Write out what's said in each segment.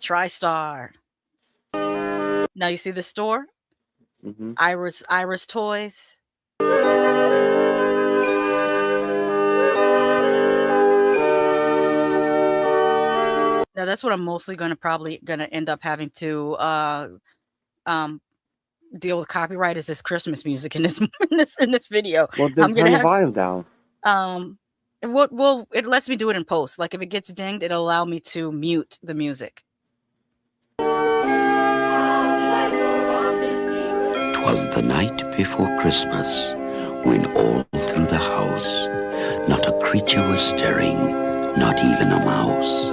TriStar. Now you see the store? Mm-hmm. Iris Toys. Now that's what I'm mostly probably gonna end up having to deal with copyright is this Christmas music in this in this video. Well, then I'm turn gonna the have volume down. well, it lets me do it in post. Like if it gets dinged, it'll allow me to mute the music. 'Twas the night before Christmas, when all through the house not a creature was stirring, not even a mouse.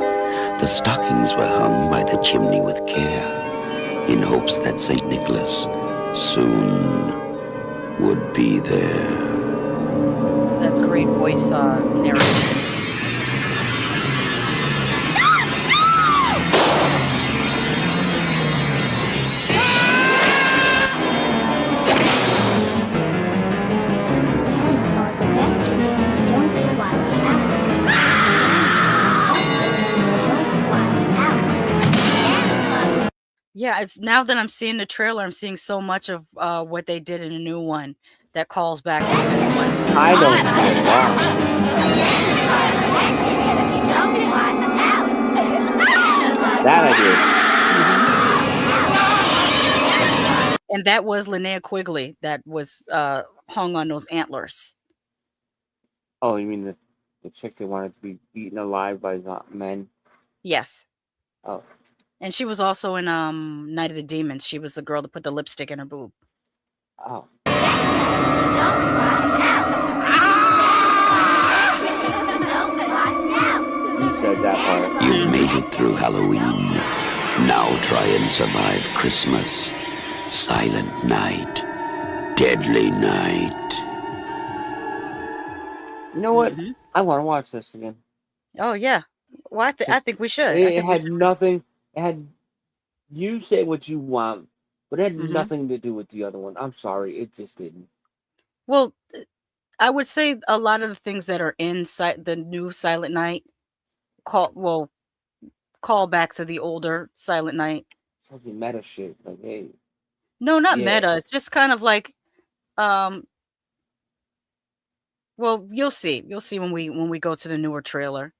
The stockings were hung by the chimney with care, in hopes that St. Nicholas soon would be there. That's great voice narration. Yeah, it's now that I'm seeing the trailer, I'm seeing so much of what they did in a new one that calls back to the old one. I don't know that I do. And that was Linnea Quigley that was hung on those antlers. Oh, you mean the chick that wanted to be eaten alive by men? Yes. Oh. And she was also in Night of the Demons. She was the girl that put the lipstick in her boob. Oh. You said that part. You've made it through Halloween. Now try and survive Christmas. Silent night. Deadly night. You know what? Mm-hmm. I want to watch this again. Oh, yeah. Well, I think we should. It had nothing. It had, you say what you want, but it had nothing to do with the other one. I'm sorry, it just didn't. Well, I would say a lot of the things that are in the new Silent Night call back to the older Silent Night. Fucking meta shit, like hey. No, not meta. It's just kind of like, well, you'll see. You'll see when we go to the newer trailer.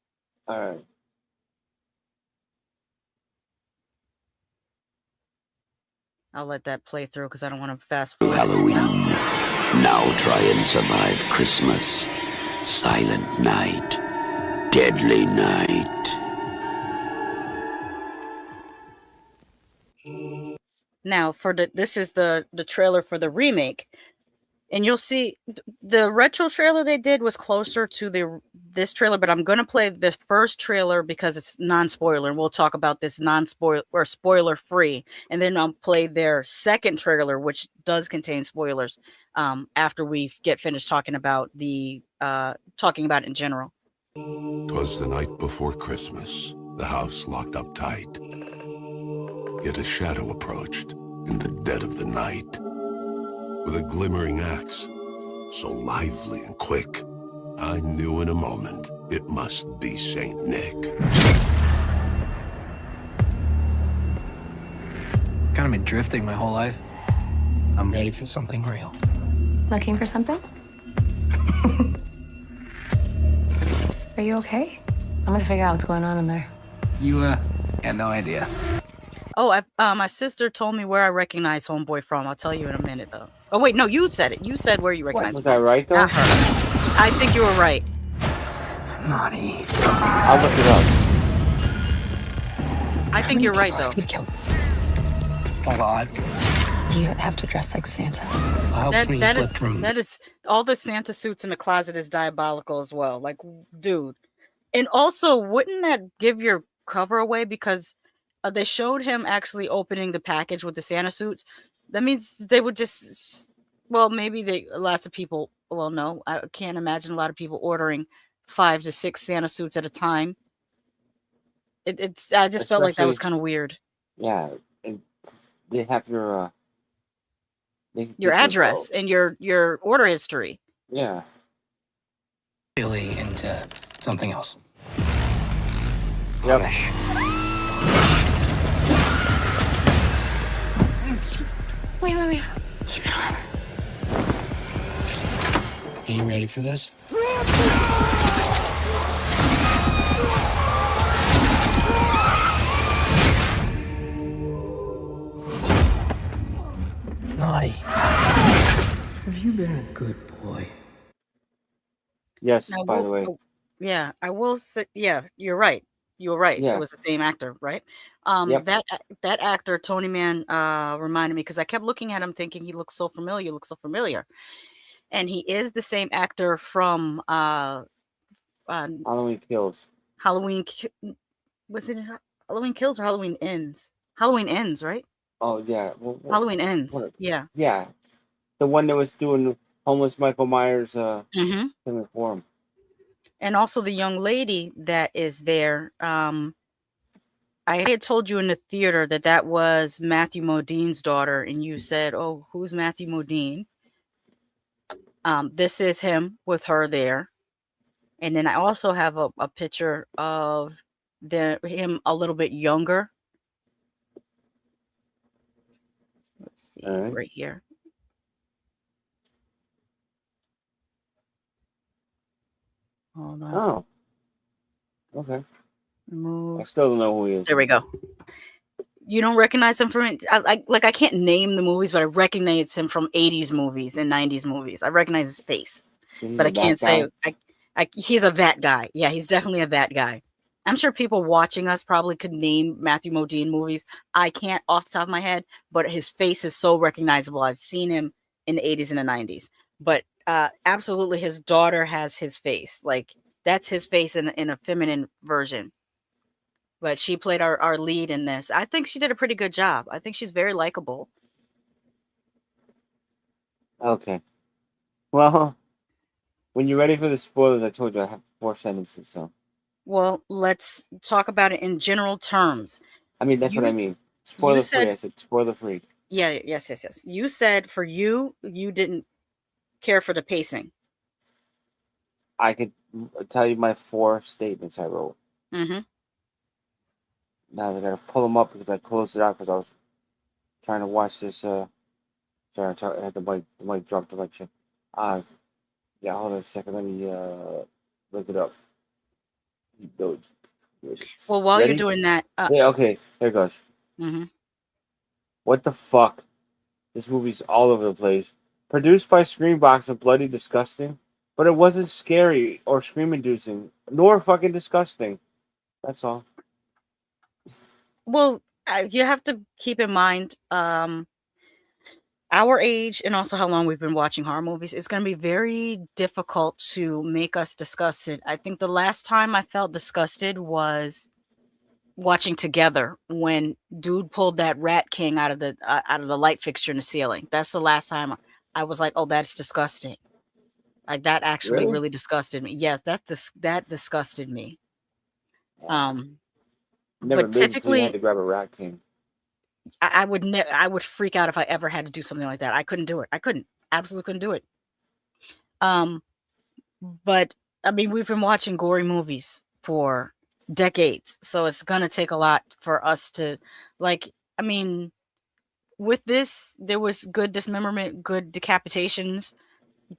All right. I'll let that play through because I don't want to fast forward. Halloween. Now try and survive Christmas. Silent night. Deadly night. Now this is the trailer for the remake. And you'll see the retro trailer they did was closer to this trailer, but I'm going to play the first trailer because it's non-spoiler, and we'll talk about this non-spoiler or spoiler-free. And then I'll play their second trailer, which does contain spoilers, after we get finished talking about it in general. 'Twas the night before Christmas, the house locked up tight. Yet a shadow approached in the dead of the night. With a glimmering axe, so lively and quick, I knew in a moment it must be Saint Nick. Kind of been drifting my whole life. I'm ready for something real. Looking for something? Are you okay? I'm gonna figure out what's going on in there. You, had no idea. Oh, my sister told me where I recognize Homeboy from. I'll tell you in a minute, though. Oh, wait, no, you said it. You said where you recognize him. Was I right, though? Not her. I think you were right. Naughty. I'll look it up. I think you're right, though. A lot. Do you have to dress like Santa? That is all the Santa suits in the closet is diabolical as well. Like, dude. And also, wouldn't that give your cover away? Because they showed him actually opening the package with the Santa suits. That means they would just, well, maybe lots of people, well, no, I can't imagine a lot of people ordering 5 to 6 Santa suits at a time. I just felt like that was kind of weird. Yeah, and they have your address and your order history. Yeah. Really into something else. Yep. ready for this? Naughty. Have you been a good boy? Yes, Now, by the way. yeah, I will say, yeah, you're right. You're right. It Yeah. was the same actor, right? Yep. That actor, Tonyman, reminded me because I kept looking at him thinking he looks so familiar. And he is the same actor from Halloween Kills. Was it Halloween Kills or Halloween Ends? Halloween Ends, right? Oh yeah. Halloween Ends. What? Yeah. Yeah. The one that was doing homeless Michael Myers Mm-hmm. thing for him. And also the young lady that is there. I had told you in the theater that was Matthew Modine's daughter, and you said, "Oh, who's Matthew Modine?" This is him with her there, and then I also have a picture of him a little bit younger. Let's see, right here. Hold on. Oh. Okay. Remove. I still don't know who he is. There we go. You don't recognize him from I can't name the movies, but I recognize him from 80s movies and 90s movies. I recognize his face, but I can't say he's a that guy. Yeah, he's definitely a that guy. I'm sure people watching us probably could name Matthew Modine movies. I can't off the top of my head, but his face is so recognizable. I've seen him in the 80s and the 90s. But absolutely, his daughter has his face. Like, that's his face in a feminine version. But she played our lead in this. I think she did a pretty good job. I think she's very likable. Okay. Well, when you're ready for the spoilers, I told you I have 4 sentences, so. Well, let's talk about it in general terms. I mean, that's what I mean. Spoiler free. I said spoiler free. Yeah, yes. You said for you didn't care for the pacing. I could tell you my 4 statements I wrote. Mm-hmm. Now I gotta pull them up because I closed it out because I was trying to watch this. Sorry, I had the mic dropped the mic check. Yeah, hold on a second. Let me look it up. Well, while Ready? you're doing that, yeah, okay, there it goes. Mm-hmm. What the fuck? This movie's all over the place. Produced by Screambox and bloody disgusting, but it wasn't scary or scream-inducing, nor fucking disgusting. That's all. Well, you have to keep in mind our age and also how long we've been watching horror movies. It's going to be very difficult to make us discuss it. I think the last time I felt disgusted was watching Together when dude pulled that Rat King out of the light fixture in the ceiling. That's the last time I was like, "Oh, that's disgusting." Like, that actually really disgusted me. Yes, that disgusted me. Never But made it till you typically, had to grab a Rat King. I would freak out if I ever had to do something like that. I couldn't do it. Absolutely couldn't do it. But I mean, we've been watching gory movies for decades, so it's gonna take a lot for us to, like, I mean, with this, there was good dismemberment, good decapitations.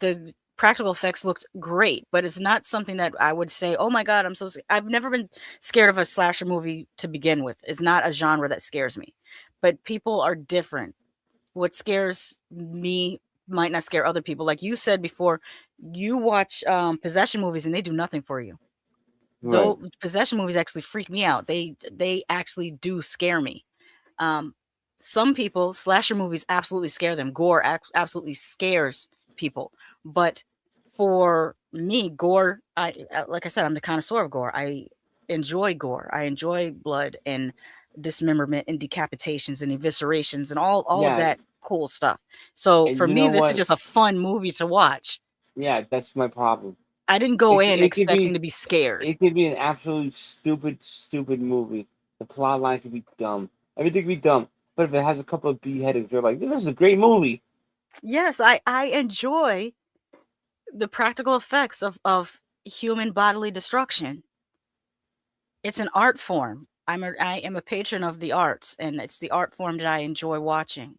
The practical effects looked great, but it's not something that I would say, "Oh my God, I'm so I've never been scared of a slasher movie to begin with. It's not a genre that scares me. But people are different. What scares me might not scare other people. Like you said before, you watch possession movies and they do nothing for you. Right. Though possession movies actually freak me out. They actually do scare me. Some people, slasher movies absolutely scare them. Gore absolutely scares people. But for me, gore, like I said, I'm the connoisseur of gore. I enjoy gore. I enjoy blood and dismemberment and decapitations and eviscerations and all of that cool stuff. So for me, this is just a fun movie to watch. Yeah, that's my problem. I didn't go in expecting to be scared. It could be an absolute stupid movie. The plot line could be dumb. Everything could be dumb. But if it has a couple of beheadings, you're like, this is a great movie. Yes, I enjoy the practical effects of human bodily destruction. It's an art form. I am a patron of the arts, and it's the art form that I enjoy watching.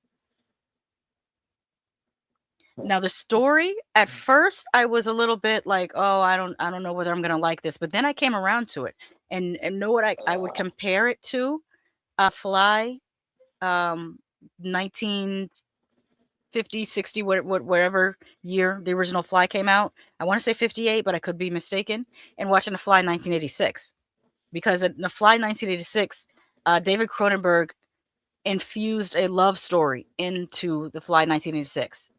Now the story, at first I was a little bit like, oh, I don't know whether I'm gonna like this, but then I came around to it, and know what I would compare it to, Fly, 1950, 60, whatever year the original Fly came out. I want to say 58, but I could be mistaken. And watching The Fly 1986, because in The Fly 1986, David Cronenberg infused a love story into The Fly 1986.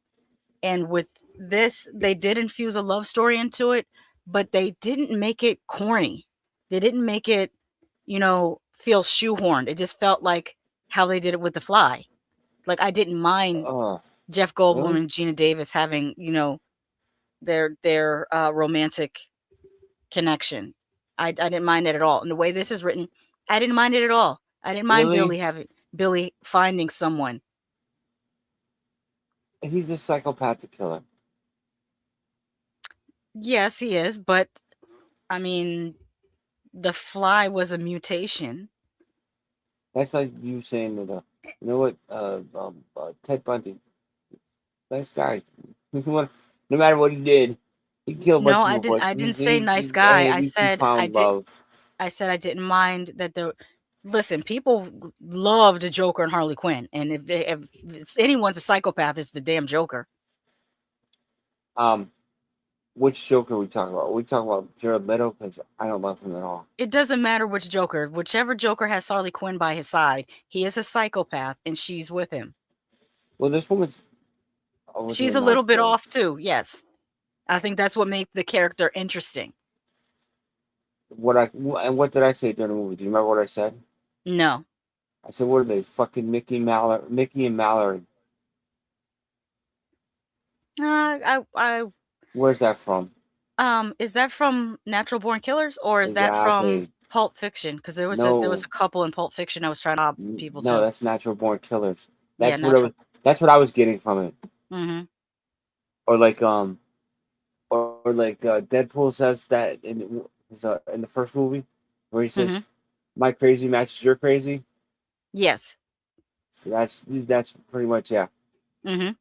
And with this, they did infuse a love story into it, but they didn't make it corny. They didn't make it, feel shoehorned. It just felt like how they did it with The Fly. Like, I didn't mind Jeff Goldblum really? and Gina Davis having, their romantic connection. I didn't mind it at all. And the way this is written, I didn't mind it at all. I didn't mind Really? Billy finding someone. He's a psychopathic killer. Yes, he is, but I mean, the Fly was a mutation. That's like you saying that, you know what, Ted Bundy, nice guy. No matter what he did, he killed a bunch No, of I people. didn't. But I didn't say nice guy. hey, at I least he said found love. I said I didn't mind that the. Listen, people love the Joker and Harley Quinn, and if anyone's a psychopath, it's the damn Joker. Which Joker are we talking about? Are we talking about Jared Leto? Because I don't love him at all. It doesn't matter which Joker. Whichever Joker has Harley Quinn by his side, he is a psychopath, and she's with him. Well, this woman's. She's a little bit off too. Yes, I think that's what makes the character interesting. What did I say during the movie? Do you remember what I said? No. I said, what are they? Fucking Mickey and Mallory. Where's that from? Is that from Natural Born Killers, or is that from Pulp Fiction? Because there was a couple in Pulp Fiction I was trying to rob people. No, that's Natural Born Killers. That's that's what I was getting from it. Mm-hmm. Or like Deadpool says that in the first movie, where he says, "My crazy matches your crazy." Yes. So that's pretty much, yeah. Mm-hmm.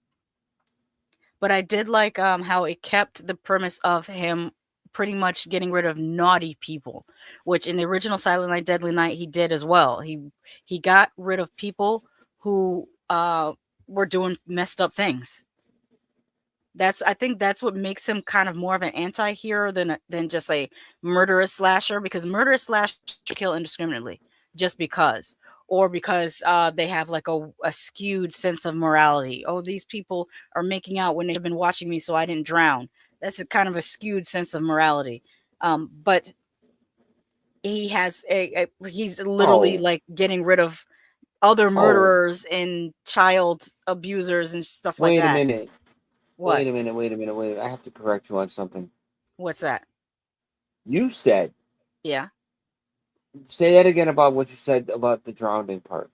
But I did like how it kept the premise of him pretty much getting rid of naughty people, which in the original Silent Night, Deadly Night he did as well. He got rid of people who were doing messed up things. I think that's what makes him kind of more of an anti-hero than just a murderous slasher, because murderous slashers kill indiscriminately just because. Or because they have like a skewed sense of morality. Oh, these people are making out when they've been watching me so I didn't drown. That's a kind of a skewed sense of morality. But he has he's literally like getting rid of other murderers and child abusers and stuff like that. Wait a minute. What? Wait a minute. I have to correct you on something. What's that? You said. Yeah. Say that again about what you said about the drowning part.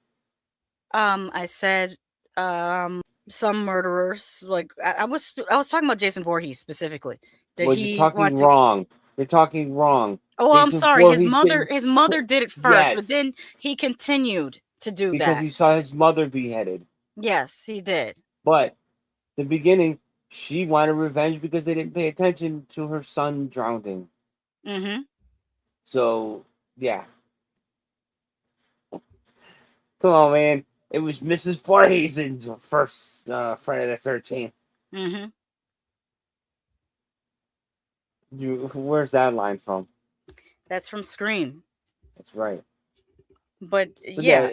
I said some murderers, like I was talking about Jason Voorhees specifically. You're talking wrong. You're talking wrong. Oh, I'm sorry. His mother did it first, but then he continued to do that. Because he saw his mother beheaded. Yes, he did. But the beginning, she wanted revenge because they didn't pay attention to her son drowning. Mm-hmm. So, yeah. Come on, man. It was Mrs. Voorhees in the first Friday the 13th. Mm-hmm. Where's that line from? That's from Scream. That's right. But yeah,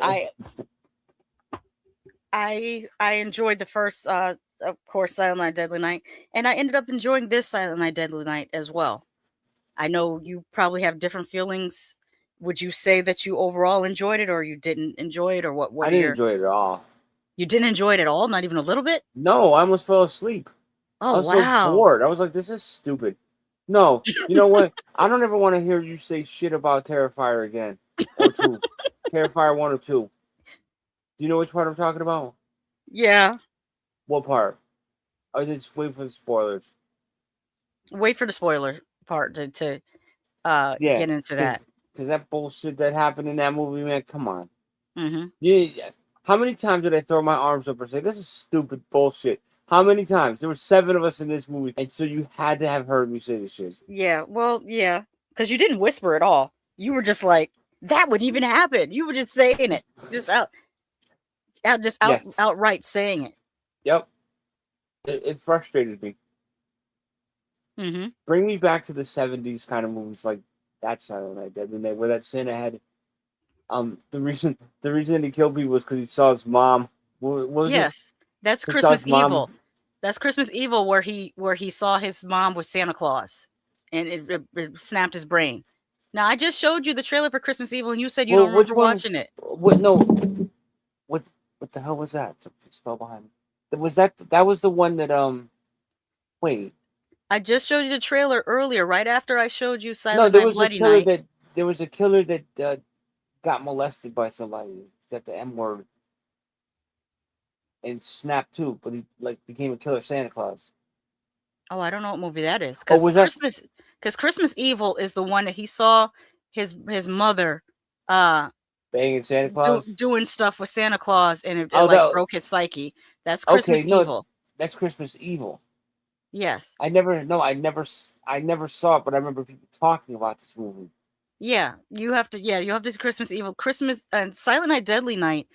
I enjoyed the first, of course, Silent Night, Deadly Night, and I ended up enjoying this Silent Night, Deadly Night as well. I know you probably have different feelings. Would you say that you overall enjoyed it, or you didn't enjoy it, or what? I didn't enjoy it at all. You didn't enjoy it at all? Not even a little bit? No, I almost fell asleep. Oh, I was so bored. I was like, this is stupid. No, you know what? I don't ever want to hear you say shit about Terrifier again. Or 2. Terrifier 1 or 2. Do you know which part I'm talking about? Yeah. What part? I just wait for the spoilers. Wait for the spoiler part to get into that. Because that bullshit that happened in that movie, man, come on. Mm-hmm. Yeah. How many times did I throw my arms up and say, this is stupid bullshit? How many times? There were 7 of us in this movie, and so you had to have heard me say this shit. Yeah, well, yeah, because you didn't whisper at all. You were just like, that would even happen. You were just saying it, just Yes. outright saying it. Yep. It frustrated me. Mm-hmm. Bring me back to the 70s kind of movies like that Silent Night, Deadly Night, where that Santa had. The reason that he killed me was because he saw his mom. What was Yes, it? that's He saw Christmas his mom- Evil. That's Christmas Evil, where he saw his mom with Santa Claus, and it snapped his brain. Now I just showed you the trailer for Christmas Evil, and you said you don't remember watching it. What? No. What the hell was that? Something fell behind me. That was the one that Wait. I just showed you the trailer earlier, right after I showed you Silent No, there Night, was a Bloody killer Night. there was a killer that got molested by somebody. Got the M word. And snapped too, but he became a killer Santa Claus. Oh, I don't know what movie that is. Oh, was that- Because Christmas Evil is the one that he saw his mother Banging Santa Claus? doing stuff with Santa Claus, and it broke his psyche. That's Okay, Christmas no, Evil. That's Christmas Evil. Yes. I never saw it, but I remember people talking about this movie. Yeah, you have to see Christmas Evil. Christmas and Silent Night, Deadly Night.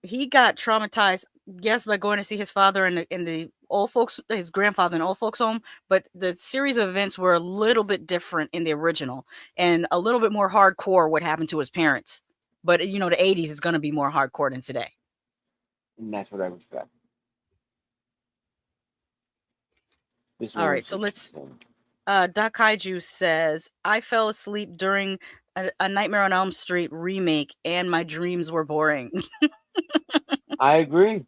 He got traumatized, yes, by going to see his father in the old folks, his grandfather in the old folks home, but the series of events were a little bit different in the original and a little bit more hardcore what happened to his parents. But the 80s is going to be more hardcore than today. And that's what I respect. All right, so let's Doc Kaiju says, I fell asleep during a Nightmare on Elm Street remake and my dreams were boring. I agree.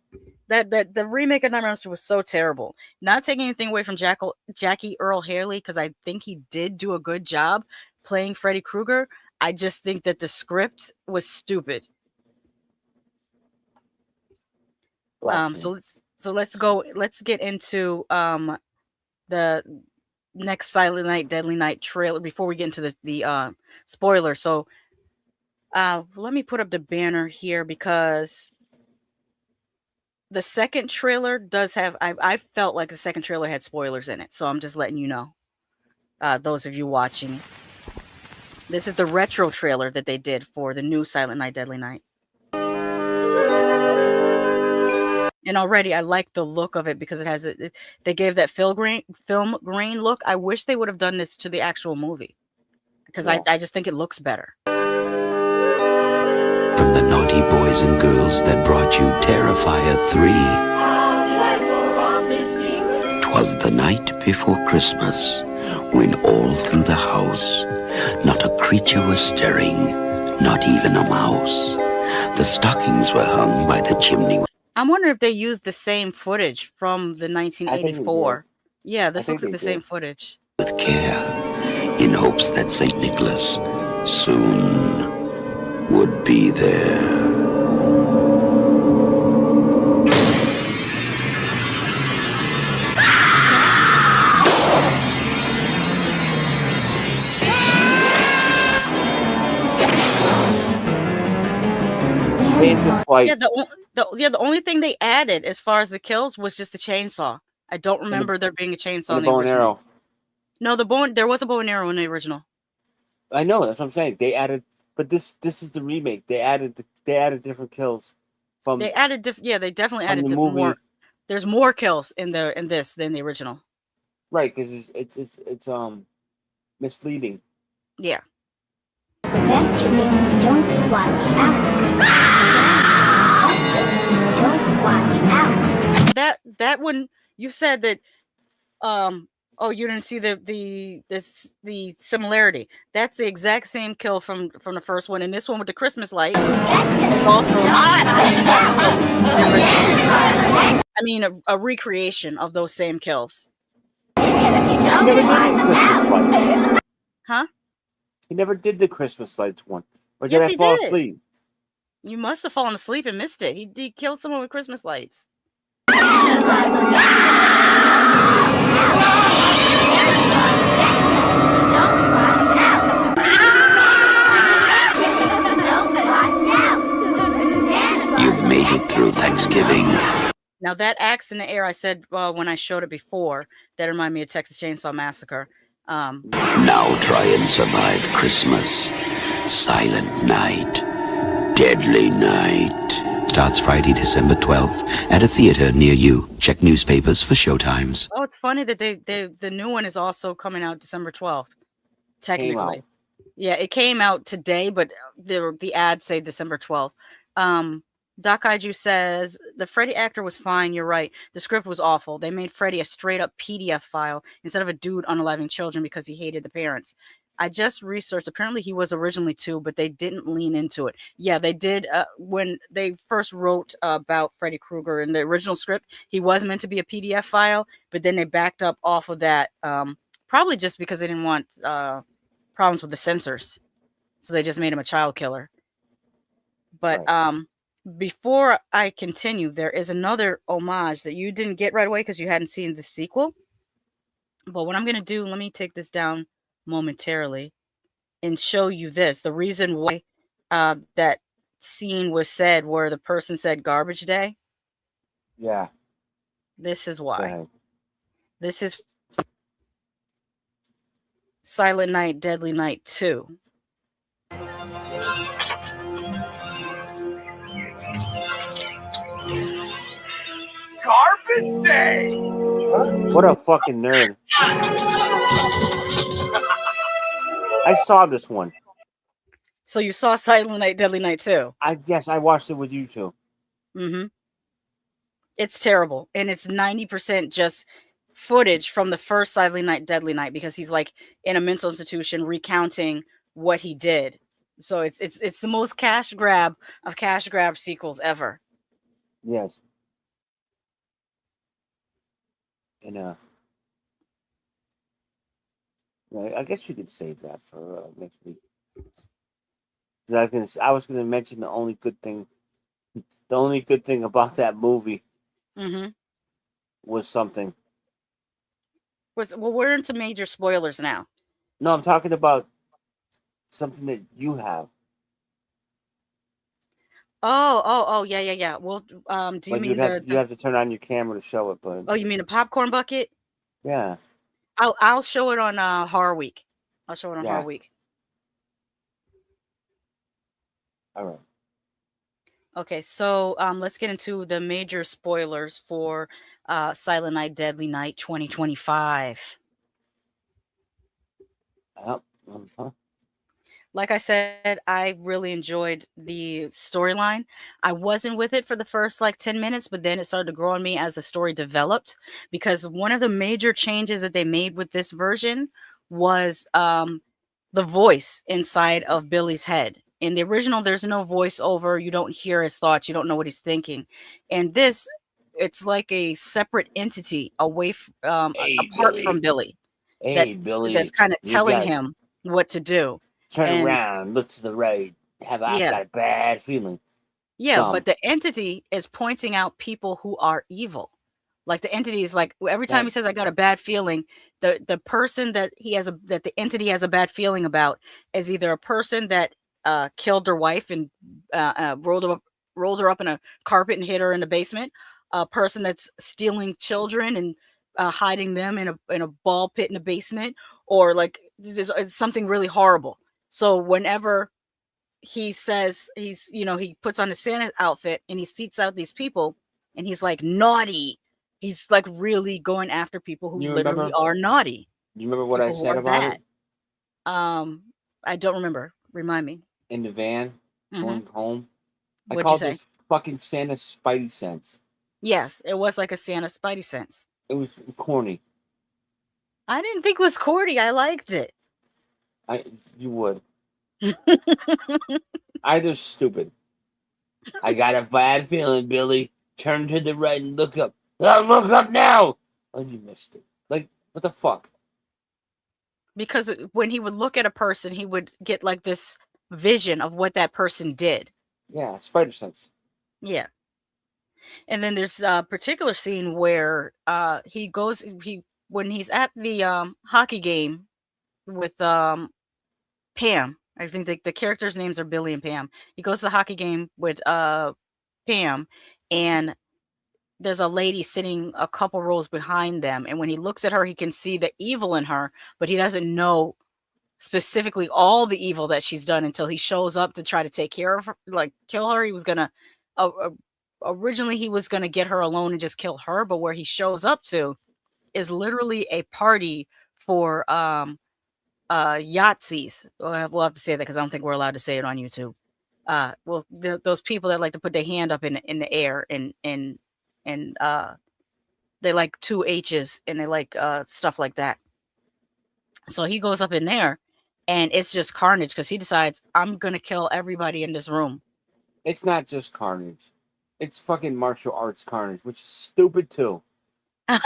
That the remake of Nightmare on Elm Street was so terrible. Not taking anything away from Jackie Earl Haley, because I think he did do a good job playing Freddy Krueger. I just think that the script was stupid. So let's get into the next Silent Night, Deadly Night trailer before we get into the spoiler. So let me put up the banner here, because the second trailer does have, I felt like the second trailer had spoilers in it. So I'm just letting you know, those of you watching. This is the retro trailer that they did for the new Silent Night, Deadly Night. And already I like the look of it, because it has they gave that film grain look. I wish they would have done this to the actual movie, because I just think it looks better. From the naughty boys and girls that brought you Terrifier 3. 'Twas the night before Christmas, when all through the house not a creature was stirring, not even a mouse. The stockings were hung by the chimney. I'm wondering if they used the same footage from the 1984. Yeah, this looks like the same footage. With care, in hopes that St. Nicholas soon would be there. Yeah, the only thing they added as far as the kills was just the chainsaw. I don't remember there being a chainsaw in the bow and original. arrow. No, there was a bow and arrow in the original. I know, that's what I'm saying. They added, but this is the remake. They added different kills from. They added they definitely added the movie. more. There's more kills in this than the original. Right, because it's misleading. Yeah. Eventually, don't watch out. Don't watch out. That one, you said that you didn't see the similarity. That's the exact same kill from the first one, and this one with the Christmas lights is also a recreation of those same kills. Huh? He never did the Christmas lights one. Or did Yes, I he fall did. asleep? You must have fallen asleep and missed it. He killed someone with Christmas lights. You've made it through Thanksgiving. Now that axe in the air, I said when I showed it before, that reminded me of Texas Chainsaw Massacre. Now try and survive Christmas. Silent Night. Deadly Night. Starts Friday, December 12th at a theater near you. Check newspapers for showtimes. Oh, it's funny that the new one is also coming out December 12th. Technically. Yeah, it came out today, but the ads say December 12th. Doc Kaiju says the Freddy actor was fine. You're right. The script was awful. They made Freddy a straight up PDF file instead of a dude unaliving children because he hated the parents. I just researched. Apparently, he was originally 2, but they didn't lean into it. Yeah, they did. When they first wrote about Freddy Krueger in the original script, he was meant to be a PDF file, but then they backed up off of that. Probably just because they didn't want problems with the censors, so they just made him a child killer. But Right. Before I continue, there is another homage that you didn't get right away because you hadn't seen the sequel. But what I'm going to do, let me take this down momentarily and show you this. The reason why that scene was said where the person said garbage day. Yeah. This is Go why. ahead. This is Silent Night, Deadly Night 2. Garbage day! What a fucking nerd. I saw this one. So you saw Silent Night, Deadly Night 2? Yes, I watched it with you too. Mm-hmm. It's terrible. And it's 90% just footage from the first Silent Night, Deadly Night, because he's like in a mental institution recounting what he did. So it's the most cash grab of cash grab sequels ever. Yes. And I guess you could save that for next week. I was gonna mention the only good thing about that movie was something. Well, we're into major spoilers now. No, I'm talking about something that you have. Oh, yeah. Well, do you mean you have to turn on your camera to show it, but oh, you mean a popcorn bucket? Yeah. I'll show it on Horror Week. I'll show it on Horror Week. All right. Okay, so let's get into the major spoilers for Silent Night, Deadly Night 2025. Like I said, I really enjoyed the storyline. I wasn't with it for the first 10 minutes, but then it started to grow on me as the story developed, because one of the major changes that they made with this version was the voice inside of Billy's head. In the original, there's no voiceover. You don't hear his thoughts. You don't know what he's thinking. And this, it's like a separate entity away apart from Billy. Billy, that's kind of telling him what to do. Turn around, look to the right. I've got a bad feeling. Yeah, but the entity is pointing out people who are evil. Like the entity is like, every time he says I got a bad feeling, the person that the entity has a bad feeling about is either a person that killed their wife and rolled her up in a carpet and hid her in the basement, a person that's stealing children and hiding them in a ball pit in the basement, or it's something really horrible. So whenever he says he puts on a Santa outfit and he seeks out these people and he's like naughty, he's like really going after people who literally are naughty. You remember what I said about it? I don't remember. Remind me. In the van going home, What'd I called you say? this fucking Santa Spidey sense. Yes, it was like a Santa Spidey sense. It was corny. I didn't think it was corny. I liked it. You would. I just stupid. I got a bad feeling, Billy. Turn to the right and look up. Look up now. Oh, you missed it. Like, what the fuck? Because when he would look at a person, he would get like this vision of what that person did. Yeah, spider sense. Yeah. And then there's a particular scene where when he's at the hockey game with Pam. I think the characters' names are Billy and Pam. He goes to the hockey game with Pam, and there's a lady sitting a couple rows behind them, and when he looks at her, he can see the evil in her, but he doesn't know specifically all the evil that she's done until he shows up to try to take care of her, like kill her. He was gonna originally he was gonna get her alone and just kill her, but where he shows up to is literally a party for Yahtzees. We'll have to say that because I don't think we're allowed to say it on YouTube. Well, those people that like to put their hand up in the air and they like 2 H's and they like stuff like that. So he goes up in there and it's just carnage because he decides, I'm gonna kill everybody in this room. It's not just carnage. It's fucking martial arts carnage, which is stupid too. I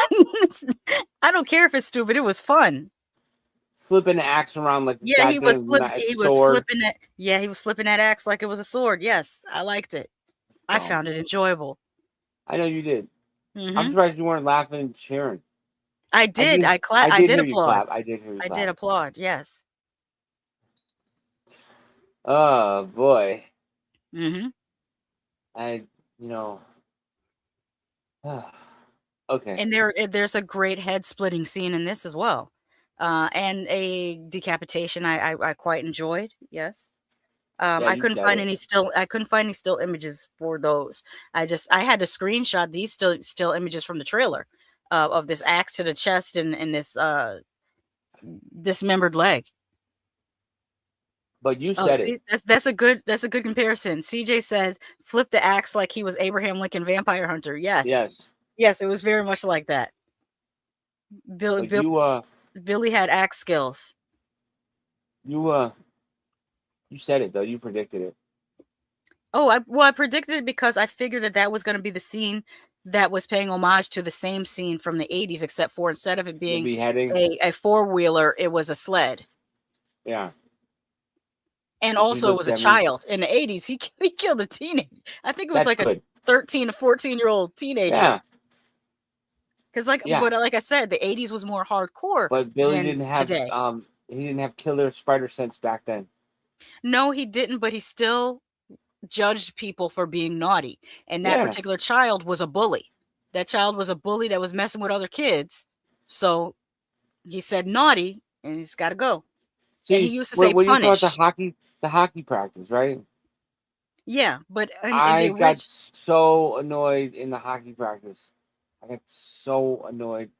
don't care if it's stupid. It was fun. Flipping the axe around like yeah, he was sword. flipping it. Yeah, he was flipping that axe like it was a sword. Yes, I liked it. I found it enjoyable. I know you did. I'm surprised you weren't laughing and cheering. I did. I did applaud. I did hear you clap. I did applaud. Yes. Oh boy. Mm-hmm. Okay. And there's a great head splitting scene in this as well, and a decapitation I quite enjoyed. Yes. I couldn't find any still images for those. I had to screenshot these still images from the trailer of this axe to the chest and this dismembered leg. But you said it. That's a good comparison. CJ says, flip the axe like he was Abraham Lincoln Vampire Hunter. Yes. Yes, it was very much like that. Billy had axe skills. You said it though. You predicted it. Oh, I predicted it because I figured that was going to be the scene that was paying homage to the same scene from the 80s, except for instead of it being a four-wheeler, it was a sled. Yeah. And also it was a child. In the 80s, he killed a teenager. I think it was a 13 to 14-year-old teenager. Yeah. Because but like I said, the 80s was more hardcore. But Billy didn't have today. He didn't have killer spider sense back then. No, he didn't, but he still judged people for being naughty. And that particular child was a bully. That child was a bully that was messing with other kids. So he said naughty, and he's got to go. See, and he used to say punish. You thought the hockey practice, right? Yeah, but I got so annoyed in the hockey practice. I got so annoyed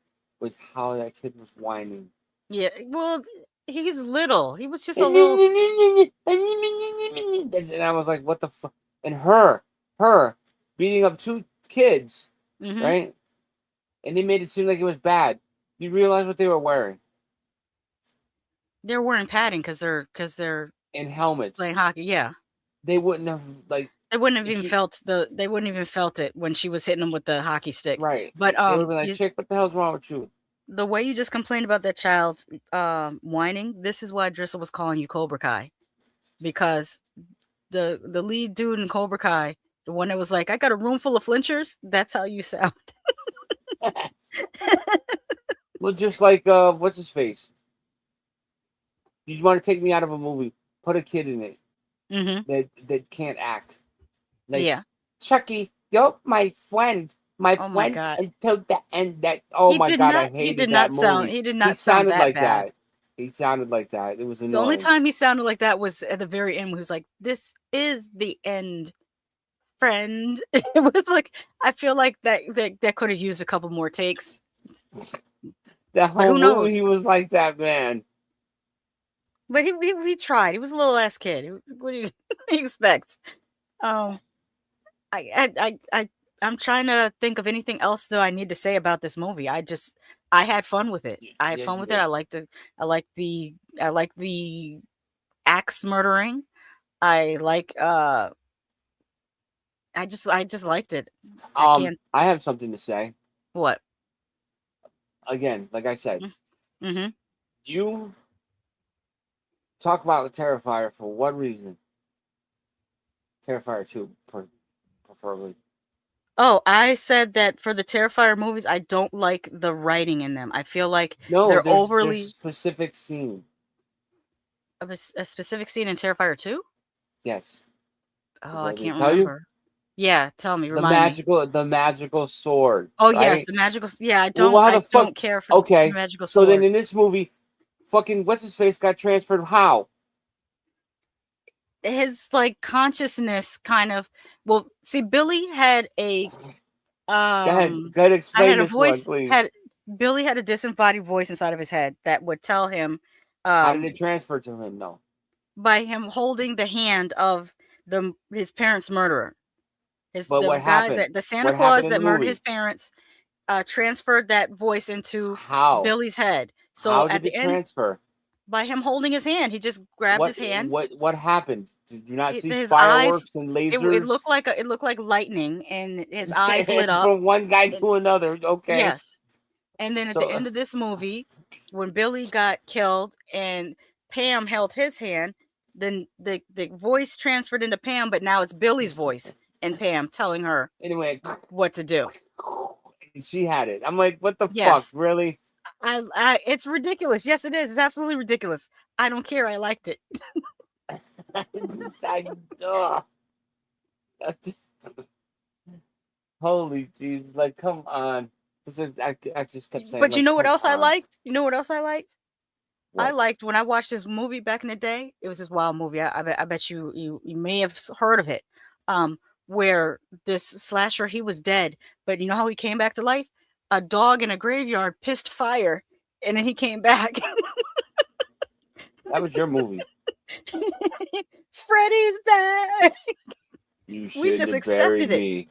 with how that kid was whining. Yeah, well, he's little. He was just a little. And I was like, what the fuck? And her beating up 2 kids, right? And they made it seem like it was bad. You realize what they were wearing? They're wearing padding because they're in helmets playing hockey. Yeah, they wouldn't have They wouldn't have even felt it when she was hitting them with the hockey stick. Right. But they would be like, chick, what the hell's wrong with you? The way you just complained about that child whining, this is why Driscoll was calling you Cobra Kai. Because the lead dude in Cobra Kai, the one that was like, I got a room full of flinchers, that's how you sound. Well, just like what's his face? You want to take me out of a movie, put a kid in it that can't act. Like, yeah. Chucky, you're my friend. My friend until the end. Oh my god, I hated that movie. He did not sound that like bad. That. He sounded like that. It was annoying. The only time he sounded like that was at the very end when he was like, this is the end, friend. It was like, I feel like that could have used a couple more takes. That whole movie, he was like that, man. But he tried. He was a little ass kid. What do you expect? I'm trying to think of anything else that I need to say about this movie. I had fun with it. I had fun with it. I like the axe murdering. I just liked it. I have something to say. What? Again, like I said, mm-hmm. You talk about Terrifier for what reason? Terrifier 2, preferably. Oh, I said that for the Terrifier movies, I don't like the writing in them. I feel like they're overly specific scene. A specific scene in Terrifier 2? Yes. Oh, I can't remember. Yeah, tell me, The remind me. magical sword. Oh right? yes, the magical. Yeah, Well, how I the fuck? don't care for the Okay, magical so then sword. in this movie, fucking what's his face got transferred? How? His like consciousness kind of. Well, see, Billy had a Go ahead, I explain had a this one, voice. please. Had Billy had a disembodied voice inside of his head that would tell him, How did it transfer to him? No. by him holding the hand of his parents' murderer. But The what guy happened? that the Santa What happened Claus in the that murdered movie? his parents transferred that voice into How? Billy's head. So How at did the it end, transfer? by him holding his hand, he just grabbed What his hand. what happened? Did you not see His eyes, fireworks and lasers? it looked like lightning, and his eyes lit up. From one guy And, to another. Okay. yes, and then at the end of this movie, when Billy got killed and Pam held his hand, then the voice transferred into Pam, but now it's Billy's voice and Pam telling her anyway what to do. She had it. I'm like, what the Yes. fuck, really? It's ridiculous. Yes, it is. It's absolutely ridiculous. I don't care. I liked it. Holy jeez! Like, come on. I just kept saying. But you like, know what come else I on. liked? You know what else I liked? What? I liked when I watched this movie back in the day. It was this wild movie. I bet you may have heard of it. Where this slasher, he was dead, but you know how he came back to life? A dog in a graveyard pissed fire, and then he came back. That was your movie. Freddy's back. You We should just have accepted buried it. me.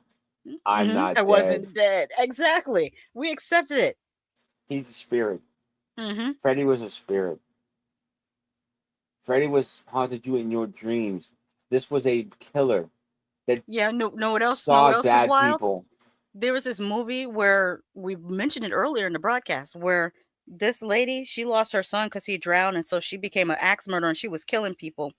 I'm not I dead. wasn't dead. Exactly. We accepted it. He's a spirit. Mm-hmm. Freddy was a spirit. Freddy was haunted you in your dreams. This was a killer. That yeah, no what else? Saw know what else bad was wild? people. There was this movie where we mentioned it earlier in the broadcast where this lady, she lost her son because he drowned, and so she became an axe murderer, and she was killing people,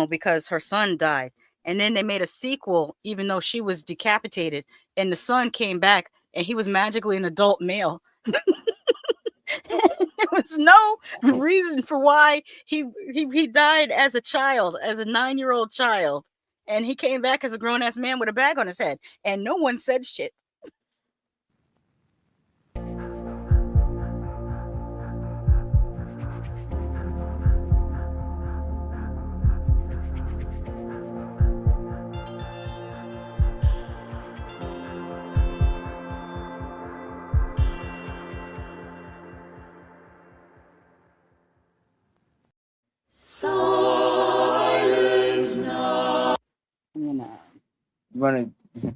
because her son died. And then they made a sequel, even though she was decapitated, and the son came back, and he was magically an adult male. There was no reason for why he died as a child, as a 9-year-old child, and he came back as a grown-ass man with a bag on his head, and no one said shit.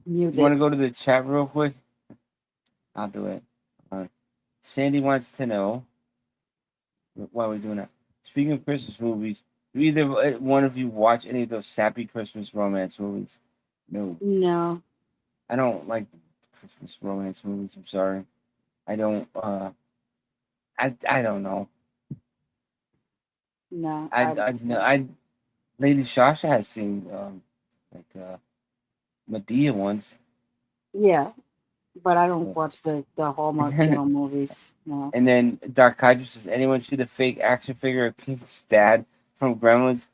You want to go to the chat real quick? I'll do it. Sandy wants to know why are we doing that. Speaking of Christmas movies, do either one of you watch any of those sappy Christmas romance movies? No. I don't like Christmas romance movies. I'm sorry. I don't. I don't know. No. Lady Shasha has seen Medea once. Yeah, but I don't watch the Hallmark Channel movies. No. And then Dark Hydra says, anyone see the fake action figure of Pete's dad from Gremlins?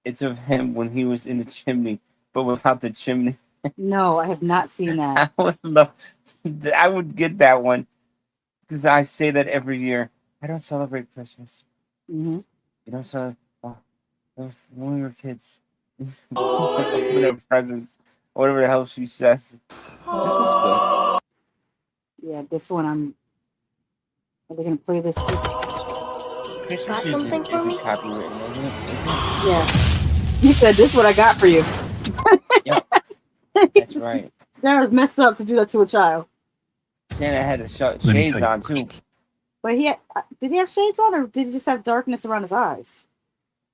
It's of him when he was in the chimney, but without the chimney. No, I have not seen that. I would get that one because I say that every year. I don't celebrate Christmas. Mm-hmm. You don't celebrate. When we were kids, whatever presents, whatever the hell she says. This was good. Yeah, this one Are they gonna play this? Christmas Got something for me? Copywritten, isn't it? Yeah. You said this is what I got for you. Yep. That's right. That was messed up to do that to a child. Santa had the shades on too. But did he have shades on, or did he just have darkness around his eyes?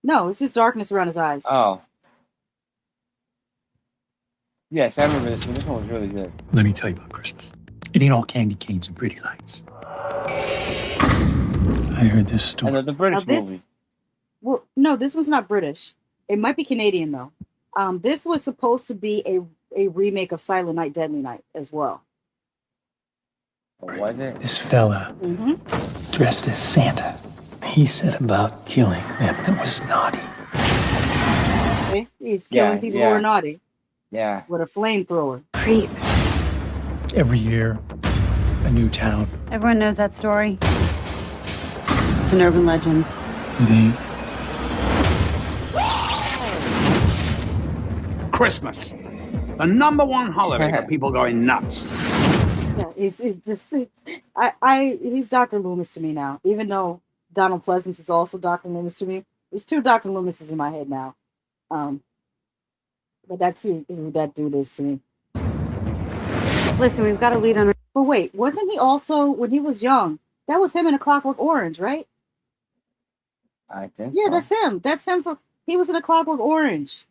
No, it's just darkness around his eyes. Oh. Yes, I remember this one. This one was really good. Let me tell you about Christmas. It ain't all candy canes and pretty lights. I heard this story. I know the British movie. Well, no, this was not British. It might be Canadian though. This was supposed to be a remake of Silent Night, Deadly Night as well. Was it? This fella dressed as Santa. He said about killing them that was naughty. Okay. He's killing people who are naughty. Yeah. with a flamethrower. Creep. Every year, a new town. Everyone knows that story. It's an urban legend. It ain't. Christmas. The #1 holiday for people going nuts. Yeah, he's Dr. Loomis to me now. Even though Donald Pleasance is also Dr. Loomis to me. There's two Dr. Loomises in my head now. But that's who that dude is to me. Listen, we've got a lead on. But wait, wasn't he also, when he was young, that was him in A Clockwork Orange, right? I think. Yeah, so. that's him. That's him. He was in A Clockwork Orange.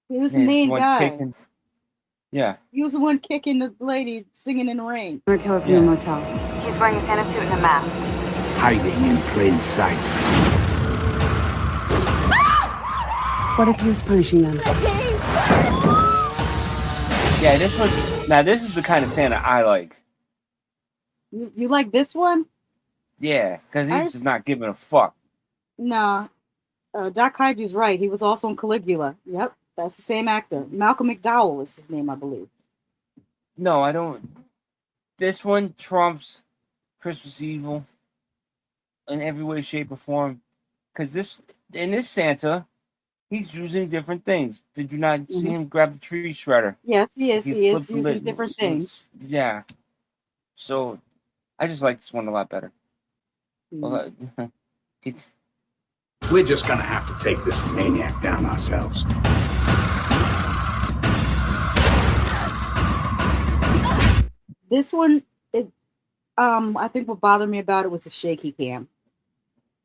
He was the Yeah, main one guy. kicking. Yeah. He was the one kicking the lady singing in the rain. We're killer from the motel. He's wearing a Santa suit and a mask. Hiding in plain sight. What if he was punishing them? Yeah, this is the kind of Santa I like. You like this one? Yeah, because he's just not giving a fuck. Nah. Doc Kaiju's right. He was also in Caligula. Yep, that's the same actor. Malcolm McDowell is his name, I believe. No, I don't. This one trumps Christmas Evil in every way, shape, or form. Because in this Santa, he's using different things. Did you not see him grab the tree shredder? Yes, he is. He is flipped the using lid. different So things. yeah. So, I just like this one a lot better. Well, We're just gonna have to take this maniac down ourselves. This one, I think what bothered me about it was the shaky cam.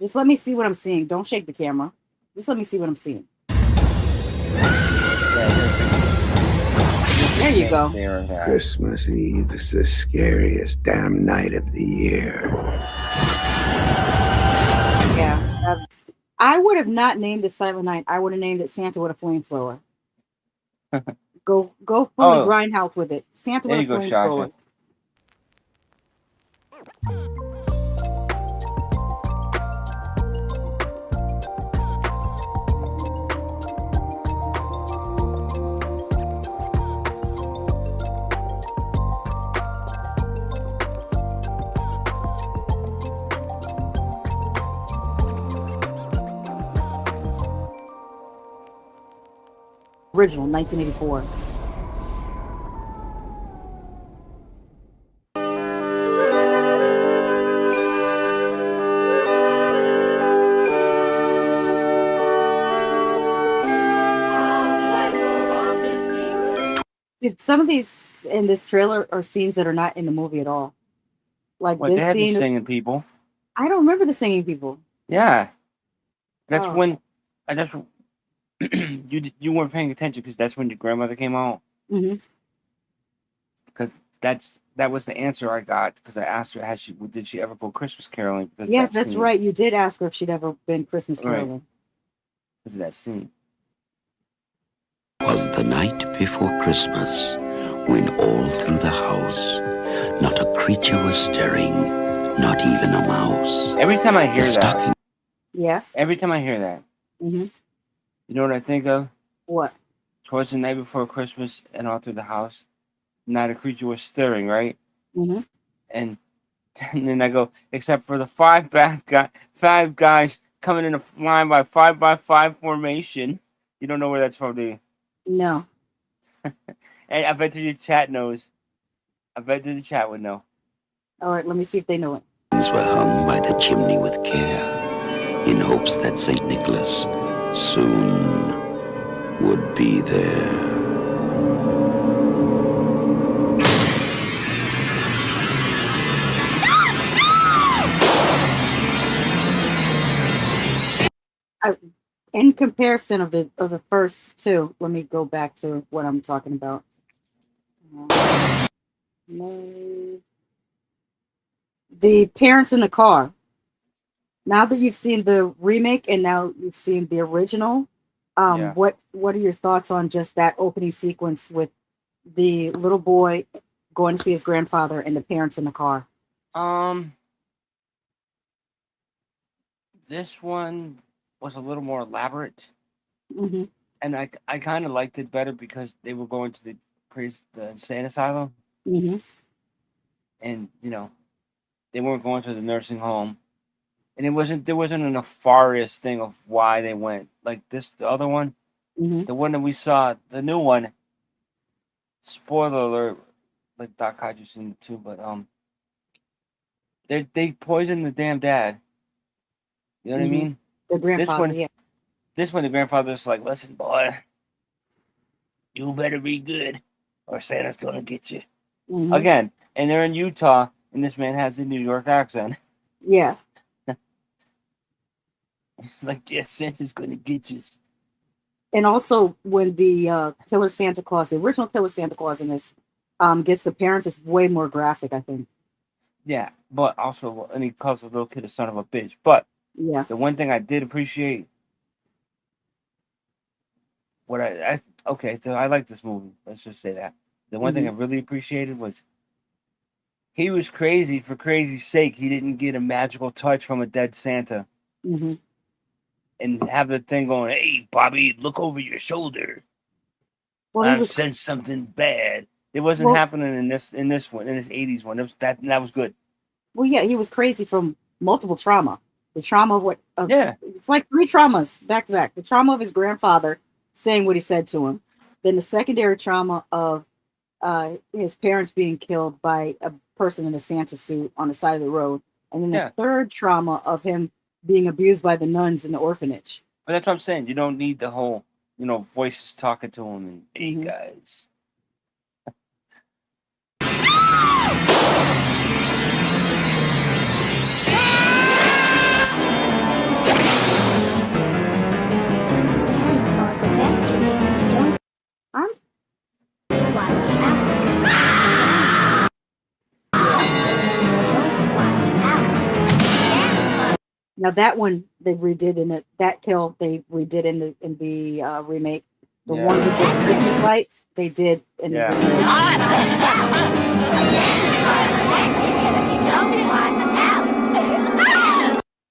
Just let me see what I'm seeing. Don't shake the camera. Just let me see what I'm seeing. There you go. Christmas Eve is the scariest damn night of the year. Yeah. I would have not named it Silent Night. I would have named it Santa with a Flamethrower. Go fully Grindhouse with it. Santa with a Flamethrower. Shasha. Original, 1984. Some of these in this trailer are scenes that are not in the movie at all. Like What, this they had scene. the singing people. I don't remember the singing people. Yeah. That's Oh. when. That's you weren't paying attention because that's when your grandmother came out. Mm-hmm. Because that was the answer I got because I asked her did she ever go Christmas caroling? Because Yeah, that's right. You did ask her if she'd ever been Christmas Right. caroling. Because of that scene. Was the night before Christmas, when all through the house, not a creature was stirring, not even a mouse. Every time I hear The that, stocking Yeah. every time I hear that, Mm-hmm. you know what I think of? What? Towards the night before Christmas and all through the house, not a creature was stirring, right? Mm-hmm. And then I go, except for the five guys coming in a line by 5x5 formation. You don't know where that's from, do you? No. And I bet you the chat knows. I bet you the chat would know. All right, let me see if they know it. were hung by the chimney with care, in hopes that St. Nicholas soon would be there. In comparison of the first two, let me go back to what I'm talking about. The parents in the car. Now that you've seen the remake and now you've seen the original, what are your thoughts on just that opening sequence with the little boy going to see his grandfather and the parents in the car? This one was a little more elaborate. Mm-hmm. And I kind of liked it better because they were going to the insane asylum, Mm-hmm. and they weren't going to the nursing home, and there wasn't a nefarious thing of why they went like this. The other one, Mm-hmm. the one that we saw, the new one. Spoiler alert, like Doc Kaju's seen it too, but they poisoned the damn dad. You know what I Mm-hmm. mean? The grandfather, yeah. This one, the grandfather's like, listen, boy, you better be good, or Santa's gonna get you. Mm-hmm. Again, and they're in Utah, and this man has a New York accent. Yeah. He's like, yes, Santa's gonna get you. And also, when the Killer Santa Claus, the original Killer Santa Claus in this, gets the parents, it's way more graphic, I think. Yeah, but also, and he calls the little kid a son of a bitch. But Yeah. the one thing I did appreciate, so I like this movie. Let's just say that. The one thing I really appreciated was he was crazy for crazy's sake. He didn't get a magical touch from a dead Santa. Mm-hmm. And have the thing going, hey, Bobby, look over your shoulder. Well, I've sensed something bad. It wasn't happening in this one, in this 80s one. That was good. Well, yeah, he was crazy from multiple trauma. The trauma of yeah. It's like 3 traumas back to back. The trauma of his grandfather saying what he said to him. Then the secondary trauma of his parents being killed by a person in a Santa suit on the side of the road. And then the third trauma of him being abused by the nuns in the orphanage. But that's what I'm saying. You don't need the whole, voices talking to him and, hey, guys. Watch out. Now that one they redid in it. That kill they redid in the remake. The one with the Christmas lights they did in the remake.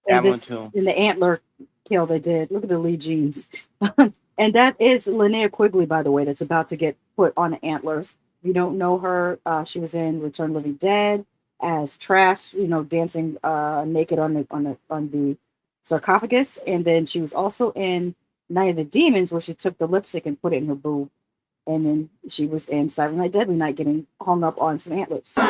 That one too. In the antler kill they did. Look at the Lee jeans. And that is Linnea Quigley, by the way, that's about to get put on the antlers. If you don't know her, she was in Return of the Living Dead as Trash, dancing naked on the sarcophagus, and then she was also in Night of the Demons, where she took the lipstick and put it in her boob, and then she was in Silent Night, Deadly Night, getting hung up on some antlers. Now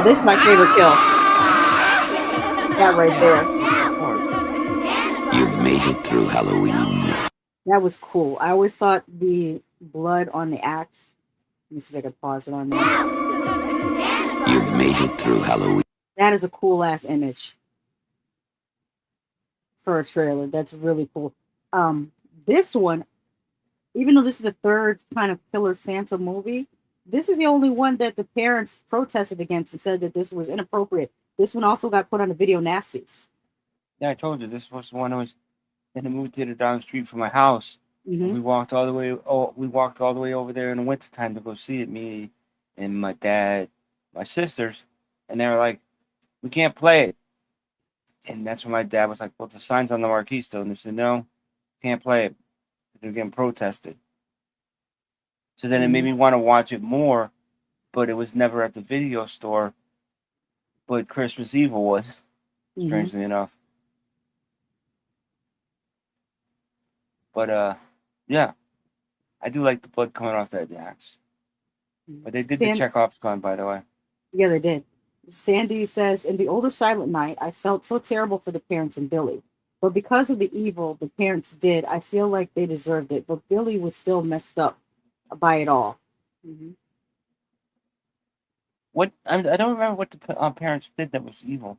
this is my favorite kill. That right there. You've made it through Halloween. That was cool. I always thought the blood on the axe. Let me see if I can pause it on there. You've made it through Halloween. That is a cool ass image for a trailer. That's really cool. This one, even though this is the third kind of Killer Santa movie, this is the only one that the parents protested against and said that this was inappropriate. This one also got put on the video nasties. Yeah, I told you this was the one that was in the movie theater down the street from my house. Mm-hmm. We walked all the way. We walked all the way over there in the wintertime to go see it. Me and my dad, my sisters, and they were like, "We can't play it." And that's when my dad was like, "Well, the sign's on the marquee still," and they said, "No, can't play it. They're getting protested." So then it made me want to watch it more, but it was never at the video store. But Christmas Eve was, strangely enough. But yeah, I do like the blood coming off that axe. But they did the Chekhov's gun, by the way. Yeah, they did. Sandy says, in the older Silent Night, I felt so terrible for the parents and Billy. But because of the evil the parents did, I feel like they deserved it. But Billy was still messed up by it all. Mm-hmm. What I don't remember what the parents did that was evil.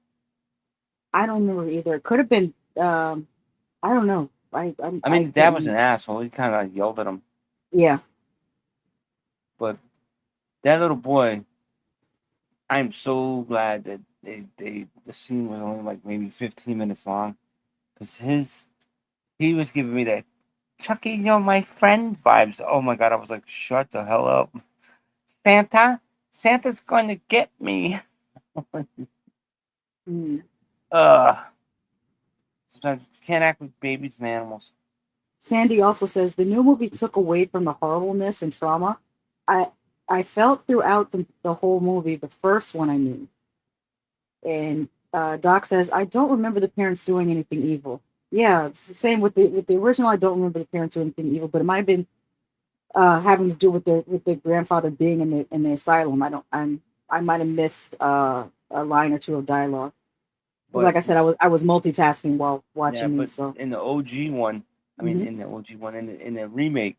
I don't remember either. It could have been. I don't know. I mean, Dad was an asshole. He kind of yelled at him. Yeah. But that little boy, I'm so glad that the scene was only like maybe 15 minutes long, because he was giving me that Chucky, you're my friend vibes. Oh my God, I was like, shut the hell up, Santa's going to get me. Sometimes you can't act with babies and animals. Sandy also says the new movie took away from the horribleness and trauma. I felt throughout the whole movie, the first one, I mean. And Doc says, I don't remember the parents doing anything evil. Yeah, it's the same with the original. I don't remember the parents doing anything evil, but it might have been having to do with the grandfather being in the asylum. I might have missed a line or two of dialogue. But, like I said, I was multitasking while watching these. So in the OG one, I mean, in the remake,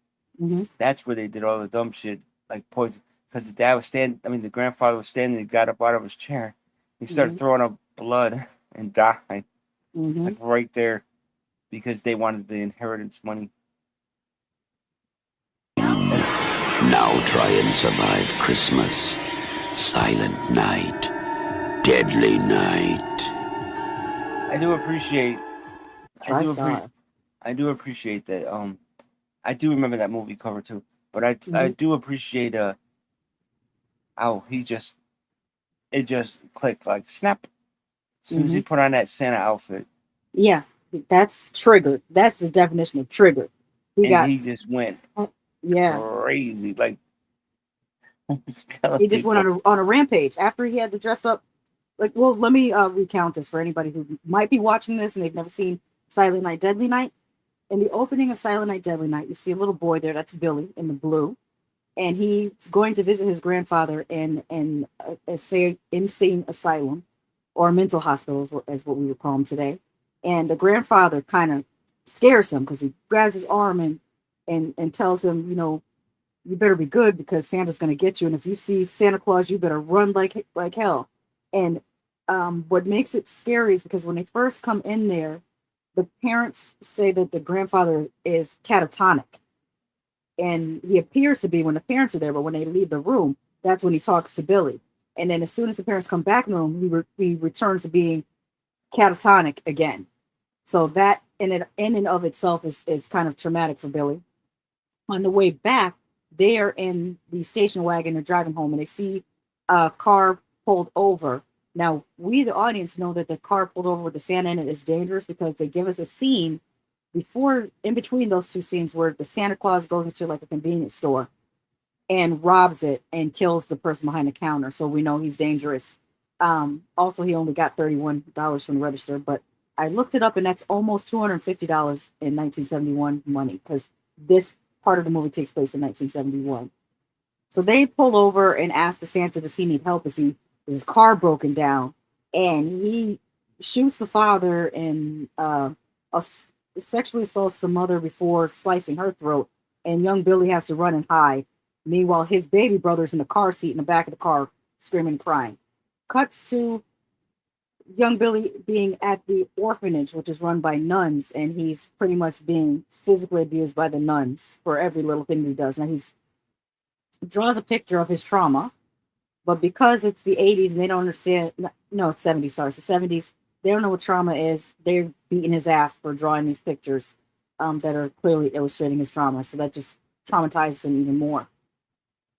that's where they did all the dumb shit, like poison. Because the dad was standing. I mean, the grandfather was standing. He got up out of his chair. He started throwing up blood and died, like right there, because they wanted the inheritance money. Now try and survive Christmas. Silent night. Deadly night. I do appreciate that. I do remember that movie cover too. But I do appreciate how it just clicked like snap as soon as he put on that Santa outfit. Yeah, that's triggered. That's the definition of triggered. He just went crazy. Like he just went on a rampage after he had to dress up. Like, well, let me recount this for anybody who might be watching this and they've never seen Silent Night, Deadly Night. In the opening of Silent Night, Deadly Night, you see a little boy there. That's Billy in the blue. And he's going to visit his grandfather in a insane asylum or mental hospital, as what we would call him today. And the grandfather kind of scares him because he grabs his arm and tells him, you know, you better be good because Santa's going to get you. And if you see Santa Claus, you better run like hell. And what makes it scary is because when they first come in there, the parents say that the grandfather is catatonic. And he appears to be when the parents are there, but when they leave the room, that's when he talks to Billy. And then as soon as the parents come back in the room, he returns to being catatonic again. So that in and of itself is kind of traumatic for Billy. On the way back, they are in the station wagon, they're driving home, and they see a car pulled over. Now, we, the audience, know that the car pulled over with the Santa in it is dangerous because they give us a scene in between those two scenes where the Santa Claus goes into like a convenience store and robs it and kills the person behind the counter. So we know he's dangerous. Also, he only got $31 from the register, but I looked it up and that's almost $250 in 1971 money because this part of the movie takes place in 1971. So they pull over and ask the Santa, does he need help? Is his car broken down? And he shoots the father and sexually assaults the mother before slicing her throat. And young Billy has to run and hide. Meanwhile, his baby brother's in the car seat in the back of the car, screaming and crying. Cuts to young Billy being at the orphanage, which is run by nuns, and he's pretty much being physically abused by the nuns for every little thing he does. Now, he draws a picture of his trauma, but because it's the 80s and they don't understand, no, it's 70s, sorry, it's the 70s, they don't know what trauma is. They're beating his ass for drawing these pictures that are clearly illustrating his trauma. So that just traumatizes him even more.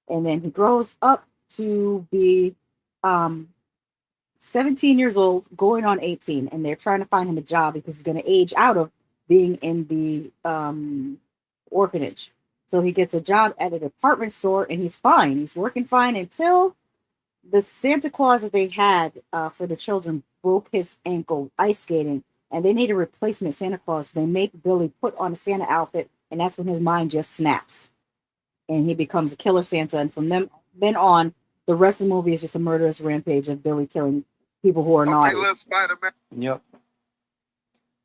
And then he grows up to be 17 years old, going on 18, and they're trying to find him a job because he's going to age out of being in the orphanage. So he gets a job at a department store, and he's fine. He's working fine until the Santa Claus that they had for the children broke his ankle ice skating, and they need a replacement Santa Claus. They make Billy put on a Santa outfit, and that's when his mind just snaps. And he becomes a killer Santa, and from then on, the rest of the movie is just a murderous rampage of Billy killing people who are naughty. Let's Spider-Man. Yep.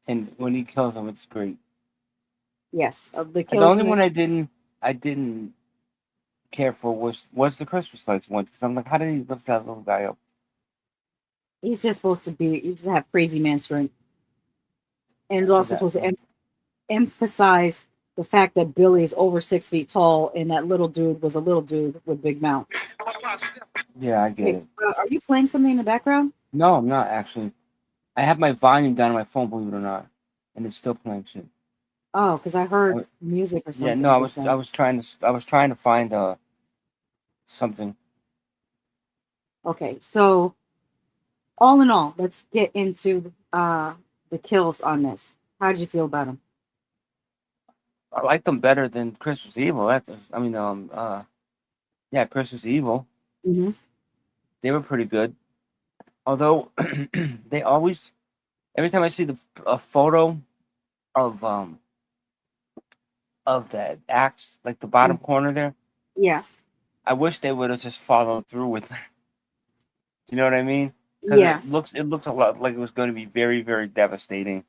And when he kills them, it's great. Yes. The only one I didn't care for was the Christmas lights one, because I'm like, how did he lift that little guy up? He's just supposed to have crazy man strength. And it's also supposed to emphasize the fact that Billy is over 6 feet tall and that little dude was a little dude with big mouth. Yeah, I get it. Are you playing something in the background? No, I'm not actually. I have my volume down on my phone, believe it or not, and it's still playing shit. Oh, because I heard music or something. Yeah, no, I was trying to find something. Okay, so all in all, let's get into the kills on this. How did you feel about them? I like them better than Christmas Evil. Yeah, Christmas Evil. Mm-hmm. They were pretty good. Although they always, every time I see a photo of that axe, like the bottom corner there, Yeah. I wish they would have just followed through with that. You know what I mean? Because Yeah. it looked a lot like it was going to be very, very devastating.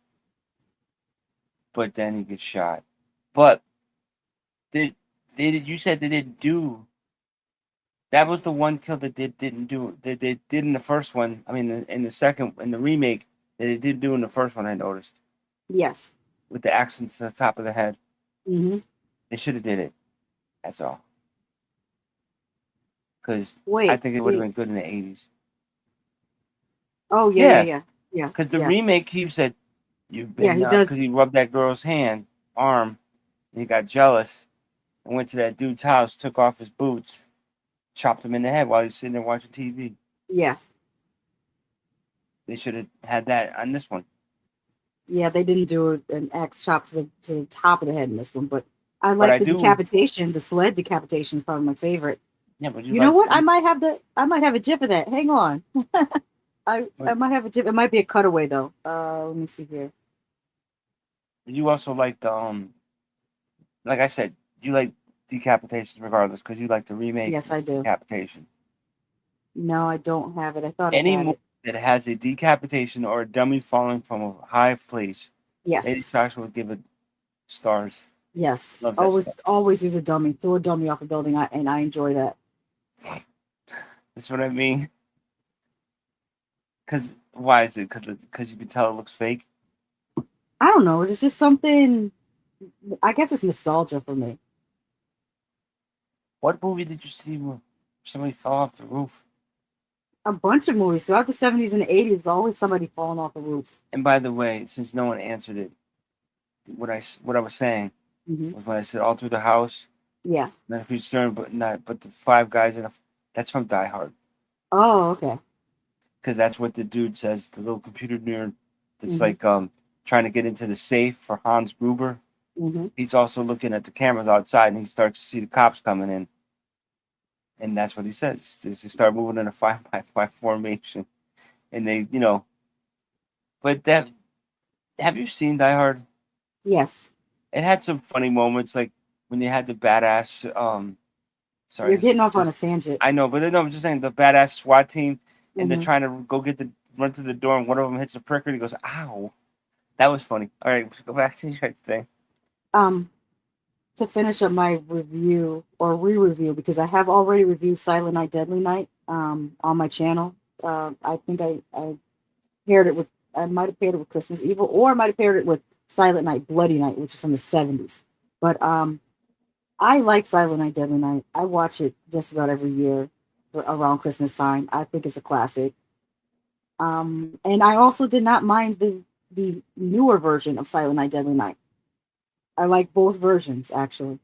But then he gets shot. But you said they didn't do. That was the one kill that they didn't do. That they did in the first one. I mean, in the remake, that they did do in the first one. I noticed. Yes. With the axe to the top of the head. Mm-hmm. They should have did it. That's all. Because Wait. I think it would have been good in the 80s. Oh yeah. Because the remake, he said, "You've been." Yeah, he does. Because he rubbed that girl's arm, and he got jealous, and went to that dude's house, took off his boots, chopped him in the head while he was sitting there watching TV. Yeah. They should have had that on this one. Yeah, they didn't do an axe chop to the top of the head in this one, but I like the decapitation. The sled decapitation is probably my favorite. Yeah, but you know what? I might have a gif of that. Hang on. I might have a gif. It might be a cutaway though. Let me see here. You also like the like I said, you like decapitations regardless because you like the remake. Yes, I do. Decapitation. No, I don't have it. I thought any I had movie that has a decapitation or a dummy falling from a high place. Yes. Lady Shasha would give it stars. Yes. Always use a dummy. Throw a dummy off a building, and I enjoy that. That's what I mean. Because why is it? Because you can tell it looks fake. I don't know. It's just something. I guess it's nostalgia for me. What movie did you see where somebody fell off the roof? A bunch of movies throughout the 70s and the 80s. Always somebody falling off the roof. And by the way, since no one answered it, what I was saying was when I said all through the house. Yeah. Not if you're but the five guys that's from Die Hard. Oh, okay. Because that's what the dude says, the little computer nerd that's like trying to get into the safe for Hans Gruber. He's also looking at the cameras outside, and he starts to see the cops coming in. And that's what he says. They start moving in a 5x5 formation. And they, but have you seen Die Hard? Yes. It had some funny moments, like when they had the badass, sorry. You're getting off on a tangent. I know, but no, I'm just saying the badass SWAT team, and they're trying to run to the door, and one of them hits a pricker, and he goes, "Ow!" That was funny. All right, let's go back to your thing. To finish up my review or re-review, because I have already reviewed Silent Night, Deadly Night on my channel. I think I paired it with, I might have paired it with Christmas Evil, or I might have paired it with Silent Night, Bloody Night, which is from the 70s. But I like Silent Night, Deadly Night. I watch it just about every year around Christmas time. I think it's a classic. And I also did not mind the newer version of Silent Night, Deadly Night. I like both versions, actually.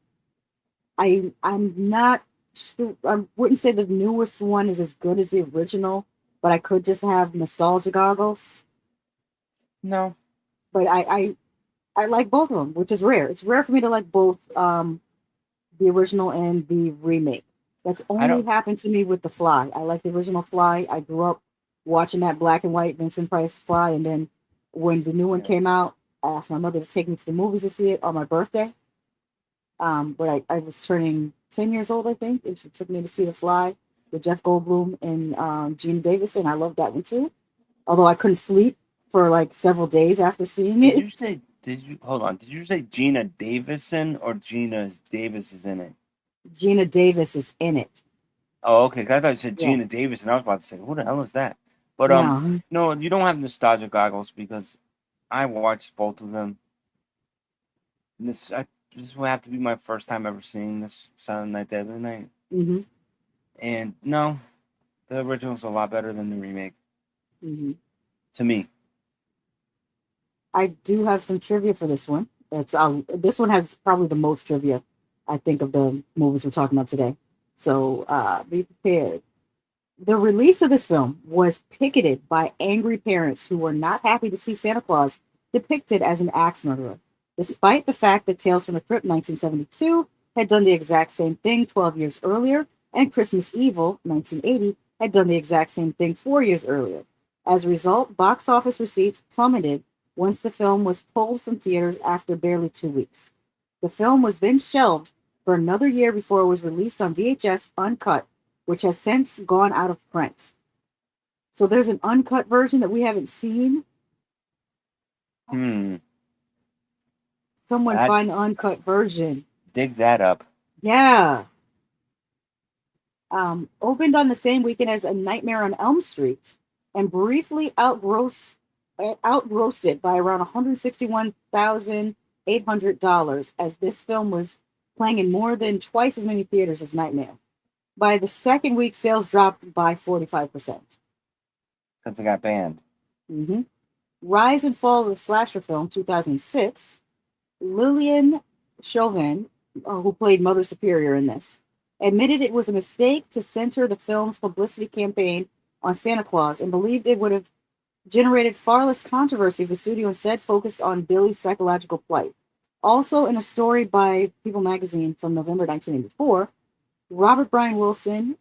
I'm not sure. I wouldn't say the newest one is as good as the original, but I could just have nostalgia goggles. No. But I like both of them, which is rare. It's rare for me to like both the original and the remake. That's only happened to me with The Fly. I like the original Fly. I grew up watching that black and white Vincent Price Fly, and then when the new one came out, I asked my mother to take me to the movies to see it on my birthday. But I was turning 10 years old, I think, and she took me to see The Fly with Jeff Goldblum and Gina Davis, and I loved that one too. Although I couldn't sleep for like several days after seeing it. Hold on, did you say Gina Davison or Gina Davis is in it? Gina Davis is in it. Oh, okay. I thought you said Gina Davis, and I was about to say, who the hell is that? But no, you don't have nostalgia goggles because I watched both of them. This will have to be my first time ever seeing this Silent Night, Deadly Night. And no, the original's a lot better than the remake. To me. I do have some trivia for this one. This one has probably the most trivia, I think, of the movies we're talking about today. So be prepared. The release of this film was picketed by angry parents who were not happy to see Santa Claus depicted as an axe murderer, despite the fact that Tales from the Crypt 1972 had done the exact same thing 12 years earlier, and Christmas Evil 1980 had done the exact same thing 4 years earlier. As a result, box office receipts plummeted once the film was pulled from theaters after barely 2 weeks. The film was then shelved for another year before it was released on VHS uncut, which has since gone out of print. So there's an uncut version that we haven't seen. Someone find the uncut version. Dig that up. Yeah. Opened on the same weekend as A Nightmare on Elm Street and briefly outroasted by around $161,800 as this film was playing in more than twice as many theaters as Nightmare. By the second week, sales dropped by 45%. Because they got banned. Mm-hmm. Rise and Fall of the Slasher film, 2006. Lillian Chauvin, who played Mother Superior in this, admitted it was a mistake to center the film's publicity campaign on Santa Claus and believed it would have generated far less controversy if the studio instead focused on Billy's psychological plight. Also, in a story by People magazine from November 1984, Robert Brian Wilson,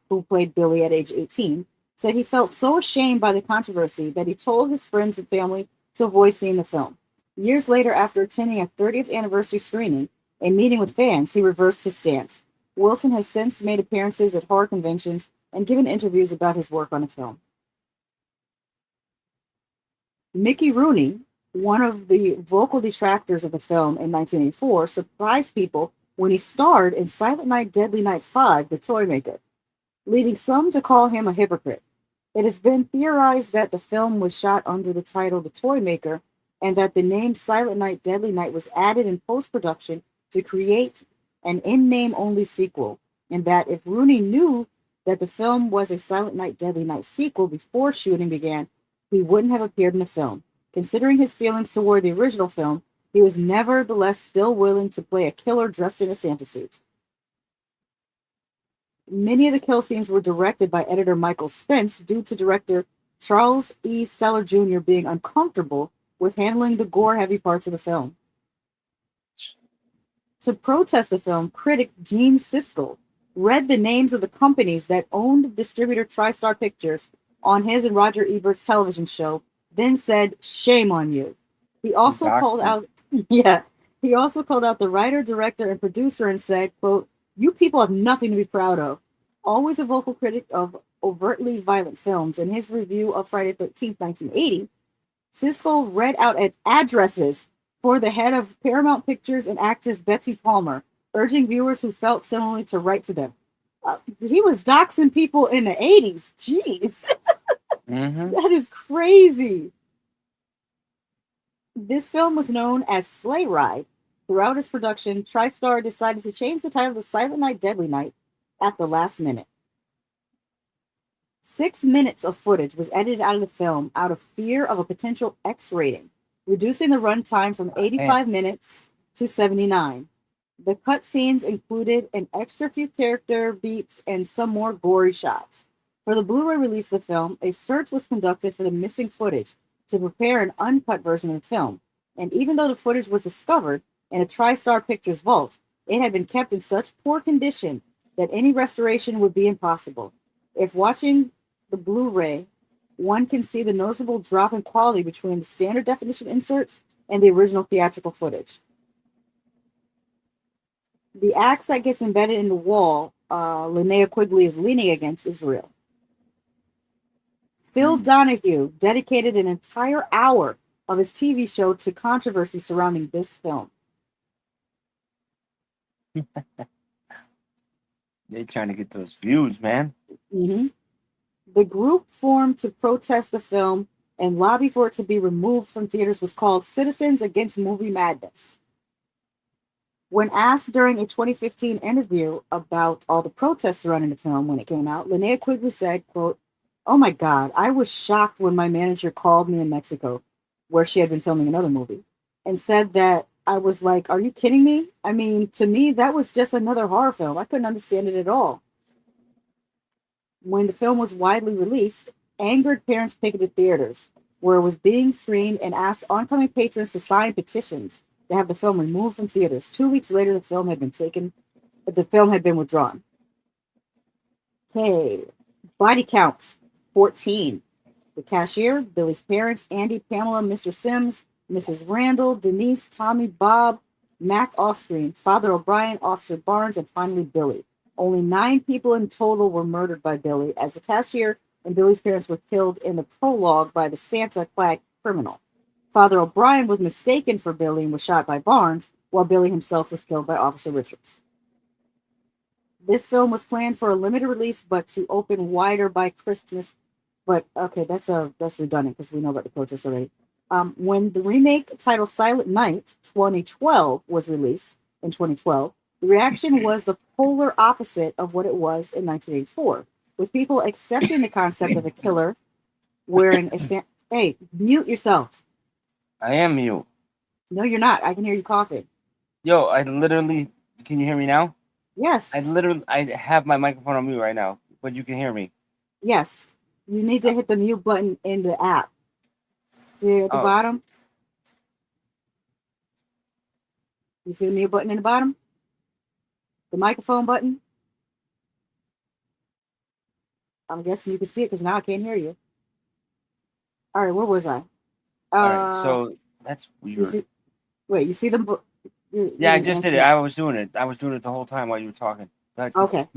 who played Billy at age 18, said he felt so ashamed by the controversy that he told his friends and family to avoid seeing the film. Years later, after attending a 30th anniversary screening and meeting with fans, he reversed his stance. Wilson has since made appearances at horror conventions and given interviews about his work on the film. Mickey Rooney, one of the vocal detractors of the film in 1984, surprised people when he starred in Silent Night, Deadly Night 5, The Toymaker, leading some to call him a hypocrite. It has been theorized that the film was shot under the title The Toymaker and that the name Silent Night, Deadly Night was added in post-production to create an in-name only sequel, and that if Rooney knew that the film was a Silent Night, Deadly Night sequel before shooting began, he wouldn't have appeared in the film. Considering his feelings toward the original film, he was nevertheless still willing to play a killer dressed in a Santa suit. Many of the kill scenes were directed by editor Michael Spence due to director Charles E. Seller Jr. being uncomfortable with handling the gore-heavy parts of the film. To protest the film, critic Gene Siskel read the names of the companies that owned distributor TriStar Pictures on his and Roger Ebert's television show, then said, "Shame on you." He also called out the writer, director, and producer and said, quote, "You people have nothing to be proud of." Always a vocal critic of overtly violent films, in his review of Friday the 13th, 1980, Siskel read out addresses for the head of Paramount Pictures and actress Betsy Palmer, urging viewers who felt similarly to write to them. He was doxing people in the 80s. Jeez. That is crazy. This film was known as Sleigh Ride. Throughout its production, TriStar decided to change the title to Silent Night, Deadly Night at the last minute. 6 minutes of footage was edited out of the film out of fear of a potential X rating, reducing the runtime from 85 minutes to 79. The cut scenes included an extra few character beats and some more gory shots. For the Blu-ray release of the film, a search was conducted for the missing footage to prepare an uncut version of the film. And even though the footage was discovered in a TriStar Pictures vault, it had been kept in such poor condition that any restoration would be impossible. If watching the Blu-ray, one can see the noticeable drop in quality between the standard definition inserts and the original theatrical footage. The axe that gets embedded in the wall Linnea Quigley is leaning against is real. Phil Donahue dedicated an entire hour of his TV show to controversy surrounding this film. They're trying to get those views, man. Mm-hmm. The group formed to protest the film and lobby for it to be removed from theaters was called Citizens Against Movie Madness. When asked during a 2015 interview about all the protests surrounding the film when it came out, Linnea Quigley said, quote, "Oh my God, I was shocked when my manager called me in Mexico, where she had been filming another movie, and said that I was like, are you kidding me? I mean, to me, that was just another horror film. I couldn't understand it at all." When the film was widely released, angered parents picketed theaters where it was being screened and asked oncoming patrons to sign petitions to have the film removed from theaters. 2 weeks later, the film had been withdrawn. Okay, body count 14. The cashier, Billy's parents, Andy, Pamela, Mr. Sims, Mrs. Randall, Denise, Tommy, Bob, Mac offscreen, Father O'Brien, Officer Barnes, and finally Billy. Only 9 people in total were murdered by Billy, as the cashier and Billy's parents were killed in the prologue by the Santa-clad criminal. Father O'Brien was mistaken for Billy and was shot by Barnes, while Billy himself was killed by Officer Richards. This film was planned for a limited release, but to open wider by Christmas. But okay, that's redundant because we know about the protests already. When the remake titled Silent Night 2012 was released in 2012, the reaction was the polar opposite of what it was in 1984, with people accepting the concept of a killer wearing a Hey, mute yourself. I am mute. No, you're not. I can hear you coughing. Yo, I literally. Can you hear me now? Yes. I have my microphone on mute right now, but you can hear me. Yes. You need to hit the mute button in the app. See at the bottom? You see the mute button in the bottom? The microphone button? I'm guessing you can see it because now I can't hear you. All right, where was I? All right, so that's weird. You see the... Yeah, I just did it. I was doing it the whole time while you were talking. Okay.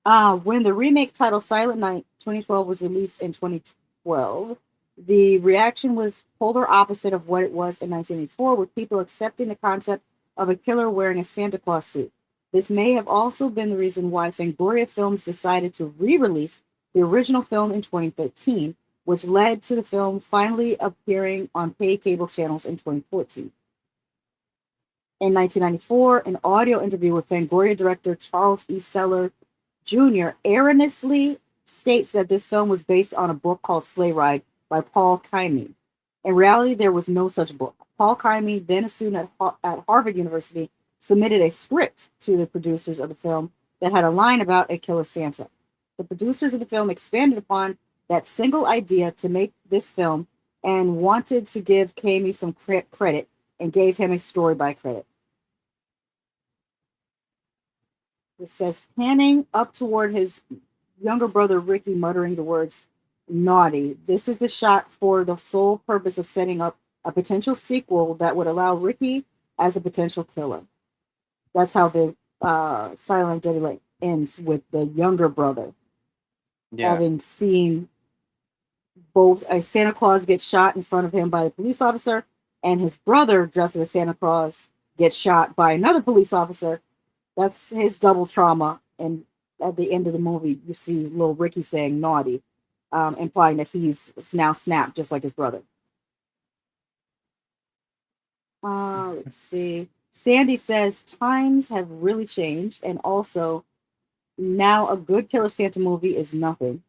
When the remake titled Silent Night 2012 was released in 2012, the reaction was polar opposite of what it was in 1984, with people accepting the concept of a killer wearing a Santa Claus suit. This may have also been the reason why Fangoria Films decided to re-release the original film in 2013, which led to the film finally appearing on paid cable channels in 2014. In 1994, an audio interview with Fangoria director Charles E. Seller Jr. erroneously states that this film was based on a book called Sleigh Ride by Paul Kaimi. In reality, there was no such book. Paul Kaimi, then a student at Harvard University, submitted a script to the producers of the film that had a line about a killer Santa. The producers of the film expanded upon that single idea to make this film and wanted to give Kaimi some credit and gave him a story by credit. It says, panning up toward his younger brother Ricky, muttering the words, naughty. This is the shot for the sole purpose of setting up a potential sequel that would allow Ricky as a potential killer. That's how the Silent Deadly ends, with the younger brother having seen both a Santa Claus get shot in front of him by the police officer and his brother, dressed as Santa Claus, gets shot by another police officer. That's his double trauma. And at the end of the movie, you see little Ricky saying naughty, implying that he's now snapped just like his brother. Let's see. Sandy says times have really changed, and also now a good Killer Santa movie is nothing.